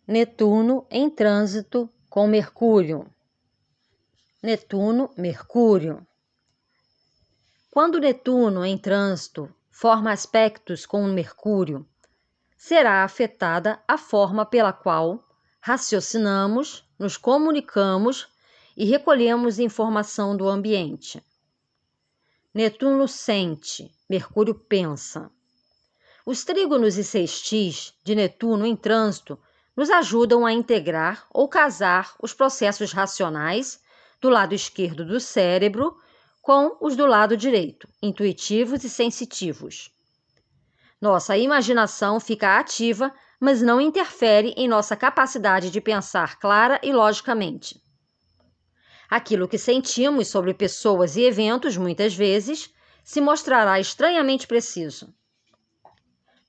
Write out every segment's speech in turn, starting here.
Netuno em trânsito com Mercúrio. Netuno, Mercúrio. Quando Netuno em trânsito forma aspectos com Mercúrio, será afetada a forma pela qual raciocinamos, nos comunicamos e recolhemos informação do ambiente. Netuno sente, Mercúrio pensa. Os trígonos e sextis de Netuno em trânsito nos ajudam a integrar ou casar os processos racionais do lado esquerdo do cérebro com os do lado direito, intuitivos e sensitivos. Nossa imaginação fica ativa, mas não interfere em nossa capacidade de pensar clara e logicamente. Aquilo que sentimos sobre pessoas e eventos, muitas vezes, se mostrará estranhamente preciso.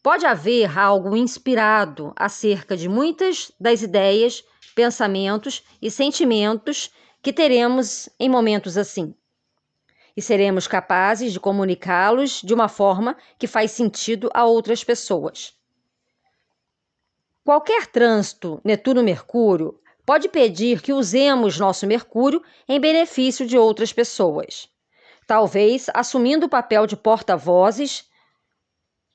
Pode haver algo inspirado acerca de muitas das ideias, pensamentos e sentimentos que teremos em momentos assim. E seremos capazes de comunicá-los de uma forma que faz sentido a outras pessoas. Qualquer trânsito Netuno-Mercúrio pode pedir que usemos nosso Mercúrio em benefício de outras pessoas, talvez assumindo o papel de porta-vozes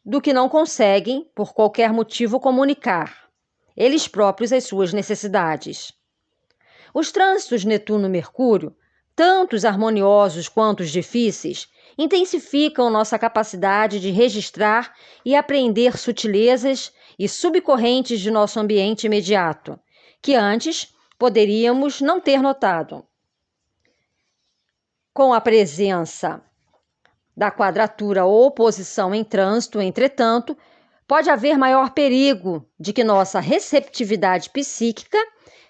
do que não conseguem, por qualquer motivo, comunicar, eles próprios as suas necessidades. Os trânsitos Netuno-Mercúrio, tanto os harmoniosos quanto os difíceis, intensificam nossa capacidade de registrar e aprender sutilezas e subcorrentes de nosso ambiente imediato, que antes poderíamos não ter notado. Com a presença da quadratura ou oposição em trânsito, entretanto, pode haver maior perigo de que nossa receptividade psíquica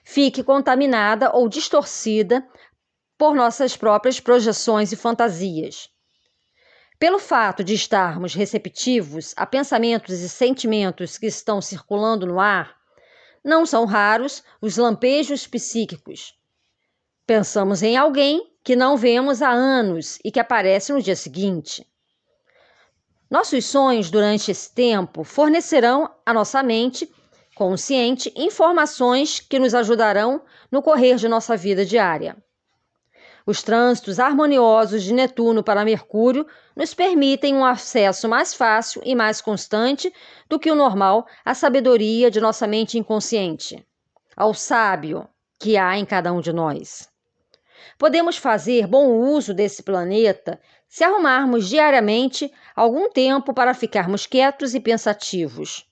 fique contaminada ou distorcida por nossas próprias projeções e fantasias. Pelo fato de estarmos receptivos a pensamentos e sentimentos que estão circulando no ar, não são raros os lampejos psíquicos. Pensamos em alguém que não vemos há anos e que aparece no dia seguinte. Nossos sonhos durante esse tempo fornecerão à nossa mente consciente informações que nos ajudarão no correr de nossa vida diária. Os trânsitos harmoniosos de Netuno para Mercúrio nos permitem um acesso mais fácil e mais constante do que o normal à sabedoria de nossa mente inconsciente, ao sábio que há em cada um de nós. Podemos fazer bom uso desse planeta se arrumarmos diariamente algum tempo para ficarmos quietos e pensativos.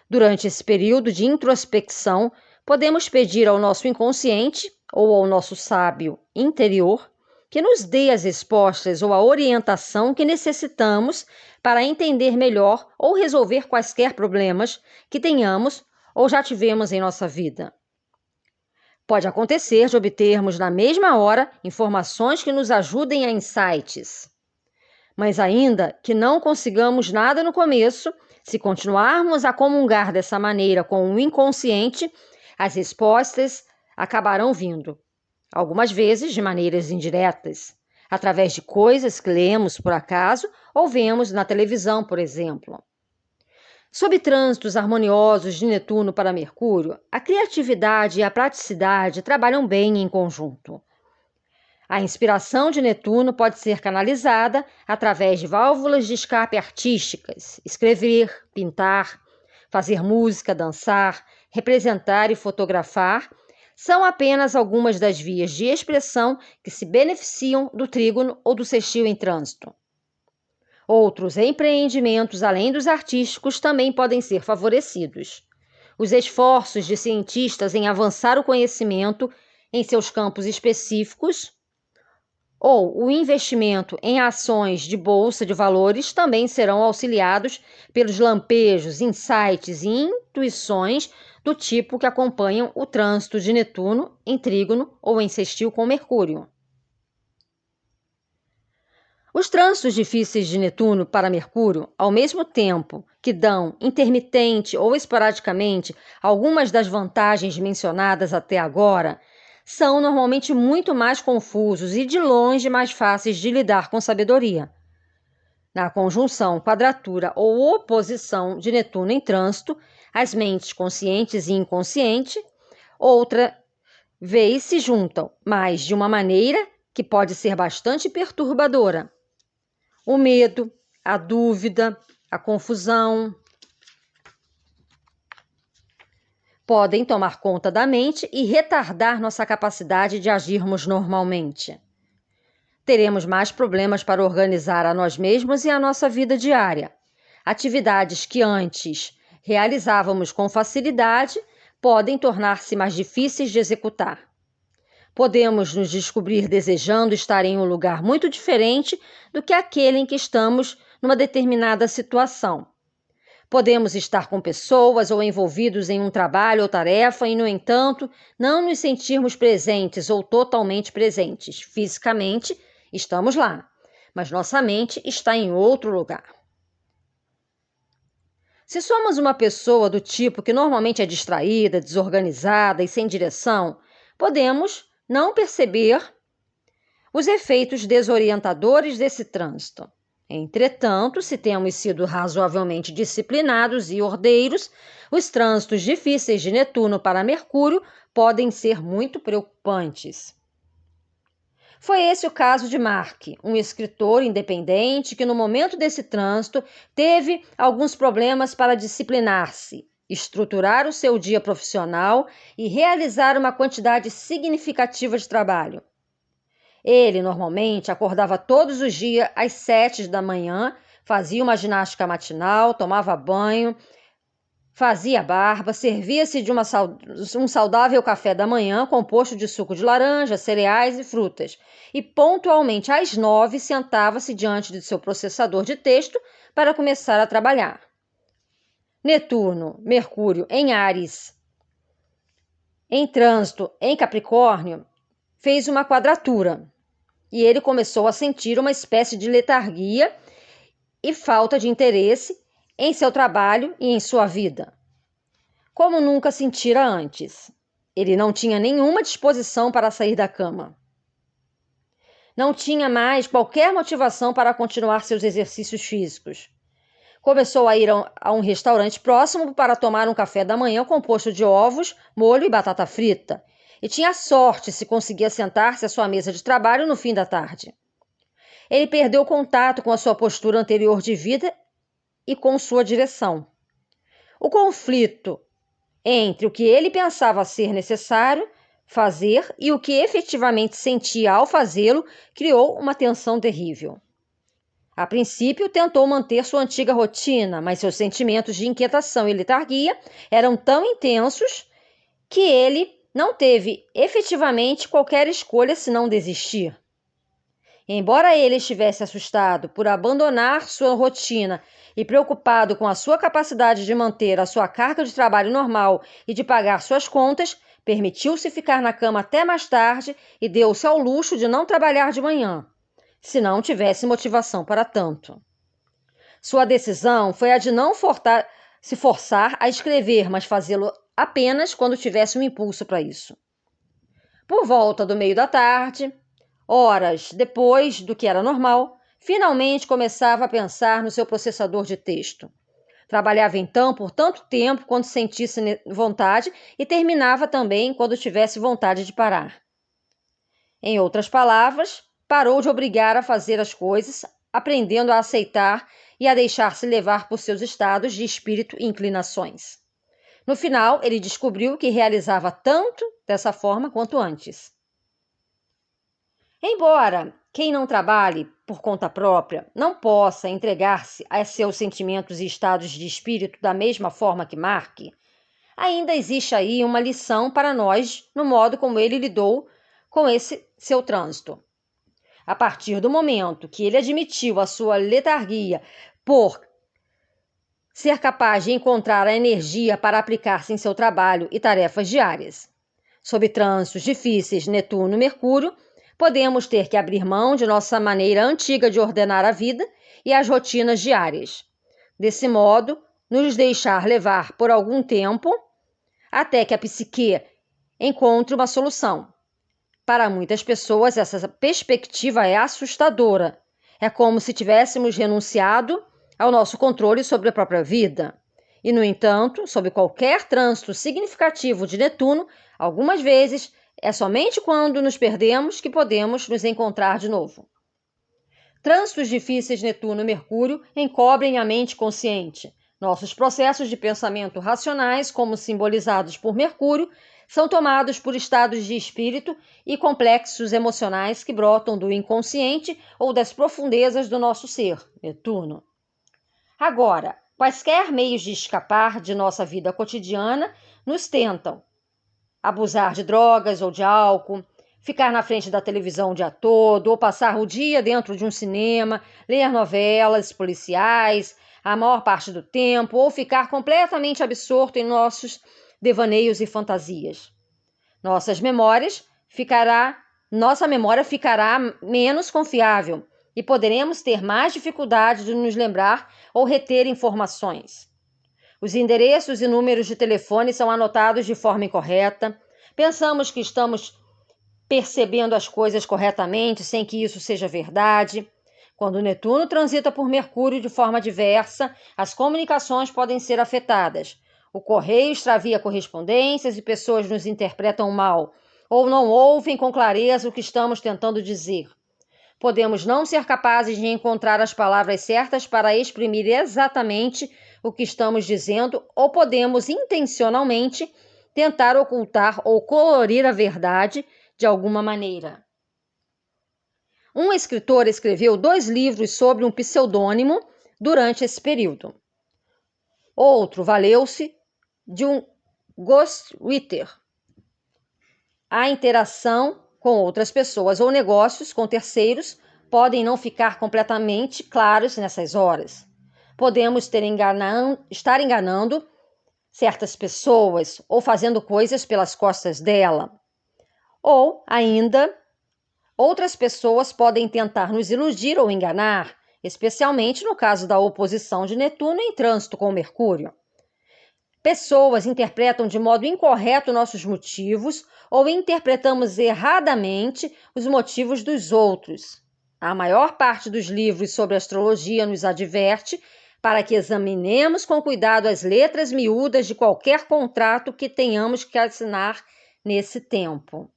Durante esse período de introspecção, podemos pedir ao nosso inconsciente ou ao nosso sábio interior que nos dê as respostas ou a orientação que necessitamos para entender melhor ou resolver quaisquer problemas que tenhamos ou já tivemos em nossa vida. Pode acontecer de obtermos na mesma hora informações que nos ajudem a insights. Mas ainda que não consigamos nada no começo, se continuarmos a comungar dessa maneira com o inconsciente, as respostas acabarão vindo. Algumas vezes de maneiras indiretas, através de coisas que lemos por acaso ou vemos na televisão, por exemplo. Sob trânsitos harmoniosos de Netuno para Mercúrio, a criatividade e a praticidade trabalham bem em conjunto. A inspiração de Netuno pode ser canalizada através de válvulas de escape artísticas, escrever, pintar, fazer música, dançar, representar e fotografar, são apenas algumas das vias de expressão que se beneficiam do trígono ou do sextil em trânsito. Outros empreendimentos, além dos artísticos, também podem ser favorecidos. Os esforços de cientistas em avançar o conhecimento em seus campos específicos ou o investimento em ações de bolsa de valores também serão auxiliados pelos lampejos, insights e intuições do tipo que acompanham o trânsito de Netuno em trígono ou em sextil com Mercúrio. Os trânsitos difíceis de Netuno para Mercúrio, ao mesmo tempo que dão intermitente ou esporadicamente algumas das vantagens mencionadas até agora, são normalmente muito mais confusos e de longe mais fáceis de lidar com sabedoria. Na conjunção, quadratura ou oposição de Netuno em trânsito, as mentes conscientes e inconsciente, outra vez se juntam, mas de uma maneira que pode ser bastante perturbadora. O medo, a dúvida, a confusão podem tomar conta da mente e retardar nossa capacidade de agirmos normalmente. Teremos mais problemas para organizar a nós mesmos e a nossa vida diária. Atividades que antes realizávamos com facilidade podem tornar-se mais difíceis de executar. Podemos nos descobrir desejando estar em um lugar muito diferente do que aquele em que estamos numa determinada situação. Podemos estar com pessoas ou envolvidos em um trabalho ou tarefa e, no entanto, não nos sentirmos presentes ou totalmente presentes. Fisicamente, estamos lá, mas nossa mente está em outro lugar. Se somos uma pessoa do tipo que normalmente é distraída, desorganizada e sem direção, podemos não perceber os efeitos desorientadores desse trânsito. Entretanto, se temos sido razoavelmente disciplinados e ordeiros, os trânsitos difíceis de Netuno para Mercúrio podem ser muito preocupantes. Foi esse o caso de Mark, um escritor independente que no momento desse trânsito teve alguns problemas para disciplinar-se, estruturar o seu dia profissional e realizar uma quantidade significativa de trabalho. Ele normalmente acordava todos os dias às 7 da manhã, fazia uma ginástica matinal, tomava banho, fazia barba, servia-se de um saudável café da manhã composto de suco de laranja, cereais e frutas. E pontualmente às 9 sentava-se diante de seu processador de texto para começar a trabalhar. Netuno, Mercúrio em Áries, em trânsito em Capricórnio, fez uma quadratura e ele começou a sentir uma espécie de letargia e falta de interesse em seu trabalho e em sua vida, como nunca sentira antes. Ele não tinha nenhuma disposição para sair da cama. Não tinha mais qualquer motivação para continuar seus exercícios físicos. Começou a ir a um restaurante próximo para tomar um café da manhã composto de ovos, molho e batata frita. E tinha sorte se conseguia sentar-se à sua mesa de trabalho no fim da tarde. Ele perdeu contato com a sua postura anterior de vida e com sua direção. O conflito entre o que ele pensava ser necessário fazer e o que efetivamente sentia ao fazê-lo criou uma tensão terrível. A princípio, tentou manter sua antiga rotina, mas seus sentimentos de inquietação e letargia eram tão intensos que ele não teve efetivamente qualquer escolha senão desistir. Embora ele estivesse assustado por abandonar sua rotina e preocupado com a sua capacidade de manter a sua carga de trabalho normal e de pagar suas contas, permitiu-se ficar na cama até mais tarde e deu-se ao luxo de não trabalhar de manhã, se não tivesse motivação para tanto. Sua decisão foi a de não se forçar a escrever, mas fazê-lo apenas quando tivesse um impulso para isso. Por volta do meio da tarde, horas depois do que era normal, finalmente começava a pensar no seu processador de texto. Trabalhava então por tanto tempo quanto sentisse vontade e terminava também quando tivesse vontade de parar. Em outras palavras, parou de obrigar a fazer as coisas, aprendendo a aceitar e a deixar-se levar por seus estados de espírito e inclinações. No final, ele descobriu que realizava tanto dessa forma quanto antes. Embora quem não trabalhe por conta própria não possa entregar-se a seus sentimentos e estados de espírito da mesma forma que Mark, ainda existe aí uma lição para nós no modo como ele lidou com esse seu trânsito. A partir do momento que ele admitiu a sua letargia por ser capaz de encontrar a energia para aplicar-se em seu trabalho e tarefas diárias. Sob trânsitos difíceis Netuno e Mercúrio, podemos ter que abrir mão de nossa maneira antiga de ordenar a vida e as rotinas diárias. Desse modo, nos deixar levar por algum tempo até que a psique encontre uma solução. Para muitas pessoas, essa perspectiva é assustadora. É como se tivéssemos renunciado ao nosso controle sobre a própria vida. E, no entanto, sob qualquer trânsito significativo de Netuno, algumas vezes é somente quando nos perdemos que podemos nos encontrar de novo. Trânsitos difíceis de Netuno e Mercúrio encobrem a mente consciente. Nossos processos de pensamento racionais, como simbolizados por Mercúrio, são tomados por estados de espírito e complexos emocionais que brotam do inconsciente ou das profundezas do nosso ser, Netuno. Agora, quaisquer meios de escapar de nossa vida cotidiana nos tentam. Abusar de drogas ou de álcool, ficar na frente da televisão o dia todo, ou passar o dia dentro de um cinema, ler novelas policiais a maior parte do tempo, ou ficar completamente absorto em nossos devaneios e fantasias. Nossa memória ficará menos confiável e poderemos ter mais dificuldade de nos lembrar ou reter informações. Os endereços e números de telefone são anotados de forma incorreta. Pensamos que estamos percebendo as coisas corretamente, sem que isso seja verdade. Quando Netuno transita por Mercúrio de forma diversa, as comunicações podem ser afetadas. O correio extravia correspondências e pessoas nos interpretam mal, ou não ouvem com clareza o que estamos tentando dizer. Podemos não ser capazes de encontrar as palavras certas para exprimir exatamente o que estamos dizendo, ou podemos intencionalmente tentar ocultar ou colorir a verdade de alguma maneira. Um escritor escreveu 2 livros sobre um pseudônimo durante esse período. Outro valeu-se de um ghostwriter. A interação com outras pessoas ou negócios com terceiros podem não ficar completamente claros nessas horas. Podemos estar enganando certas pessoas ou fazendo coisas pelas costas dela. Ou, ainda, outras pessoas podem tentar nos iludir ou enganar, especialmente no caso da oposição de Netuno em trânsito com Mercúrio. Pessoas interpretam de modo incorreto nossos motivos ou interpretamos erradamente os motivos dos outros. A maior parte dos livros sobre astrologia nos adverte para que examinemos com cuidado as letras miúdas de qualquer contrato que tenhamos que assinar nesse tempo.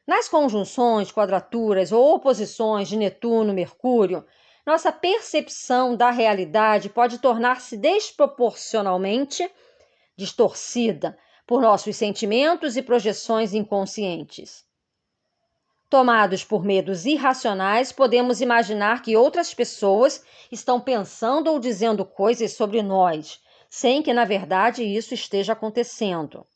Nas conjunções, quadraturas ou oposições de Netuno e Mercúrio, nossa percepção da realidade pode tornar-se desproporcionalmente distorcida por nossos sentimentos e projeções inconscientes. Tomados por medos irracionais, podemos imaginar que outras pessoas estão pensando ou dizendo coisas sobre nós, sem que, na verdade, isso esteja acontecendo.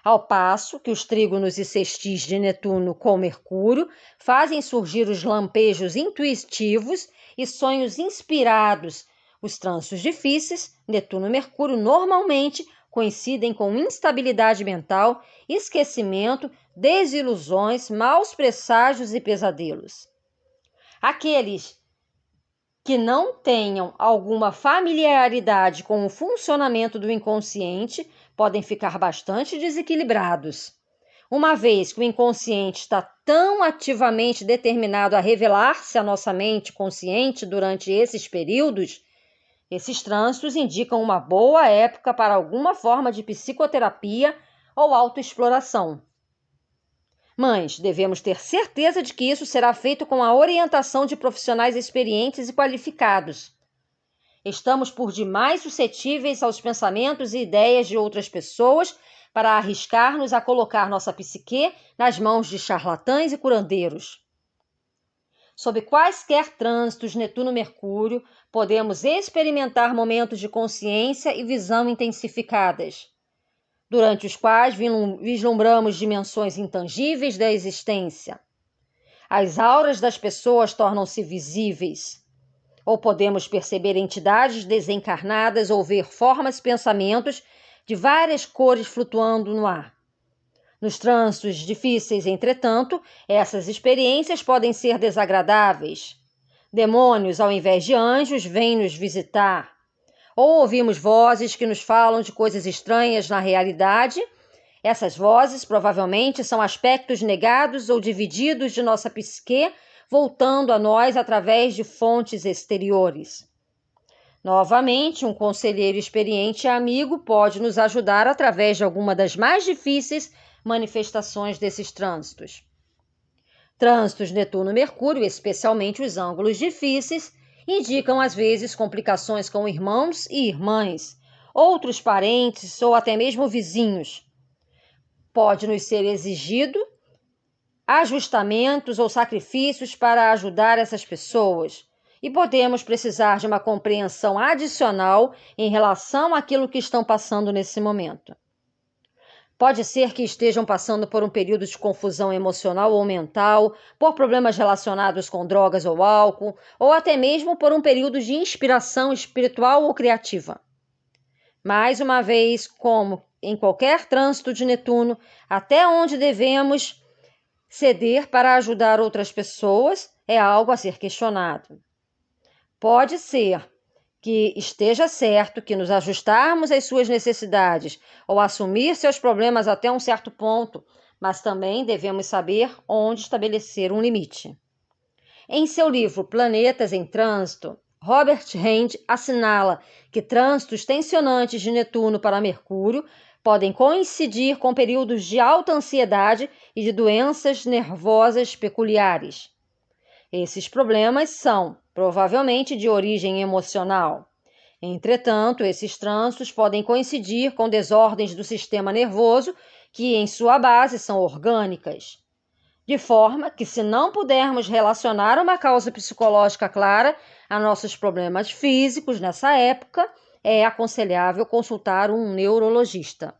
Ao passo que os trígonos e sextis de Netuno com Mercúrio fazem surgir os lampejos intuitivos e sonhos inspirados. Os trânsitos difíceis, Netuno e Mercúrio, normalmente coincidem com instabilidade mental, esquecimento, desilusões, maus presságios e pesadelos. Aqueles que não tenham alguma familiaridade com o funcionamento do inconsciente podem ficar bastante desequilibrados. Uma vez que o inconsciente está tão ativamente determinado a revelar-se à nossa mente consciente durante esses períodos, esses trânsitos indicam uma boa época para alguma forma de psicoterapia ou autoexploração. Mas devemos ter certeza de que isso será feito com a orientação de profissionais experientes e qualificados. Estamos por demais suscetíveis aos pensamentos e ideias de outras pessoas para arriscar-nos a colocar nossa psique nas mãos de charlatães e curandeiros. Sob quaisquer trânsitos Netuno-Mercúrio, podemos experimentar momentos de consciência e visão intensificadas, durante os quais vislumbramos dimensões intangíveis da existência. As auras das pessoas tornam-se visíveis, ou podemos perceber entidades desencarnadas ou ver formas e pensamentos de várias cores flutuando no ar. Nos trânsitos difíceis, entretanto, essas experiências podem ser desagradáveis. Demônios, ao invés de anjos, vêm nos visitar. Ou ouvimos vozes que nos falam de coisas estranhas na realidade. Essas vozes provavelmente são aspectos negados ou divididos de nossa psique, voltando a nós através de fontes exteriores. Novamente, um conselheiro experiente e amigo pode nos ajudar através de alguma das mais difíceis manifestações desses trânsitos. Trânsitos Netuno-Mercúrio, especialmente os ângulos difíceis, indicam às vezes complicações com irmãos e irmãs, outros parentes ou até mesmo vizinhos. Pode nos ser exigido ajustamentos ou sacrifícios para ajudar essas pessoas. E podemos precisar de uma compreensão adicional em relação àquilo que estão passando nesse momento. Pode ser que estejam passando por um período de confusão emocional ou mental, por problemas relacionados com drogas ou álcool, ou até mesmo por um período de inspiração espiritual ou criativa. Mais uma vez, como em qualquer trânsito de Netuno, até onde devemos ceder para ajudar outras pessoas é algo a ser questionado. Pode ser que esteja certo que nos ajustarmos às suas necessidades ou assumir seus problemas até um certo ponto, mas também devemos saber onde estabelecer um limite. Em seu livro Planetas em Trânsito, Robert Hend assinala que trânsitos tensionantes de Netuno para Mercúrio podem coincidir com períodos de alta ansiedade e de doenças nervosas peculiares. Esses problemas são, provavelmente, de origem emocional. Entretanto, esses trânsitos podem coincidir com desordens do sistema nervoso que, em sua base, são orgânicas. De forma que, se não pudermos relacionar uma causa psicológica clara a nossos problemas físicos nessa época, é aconselhável consultar um neurologista.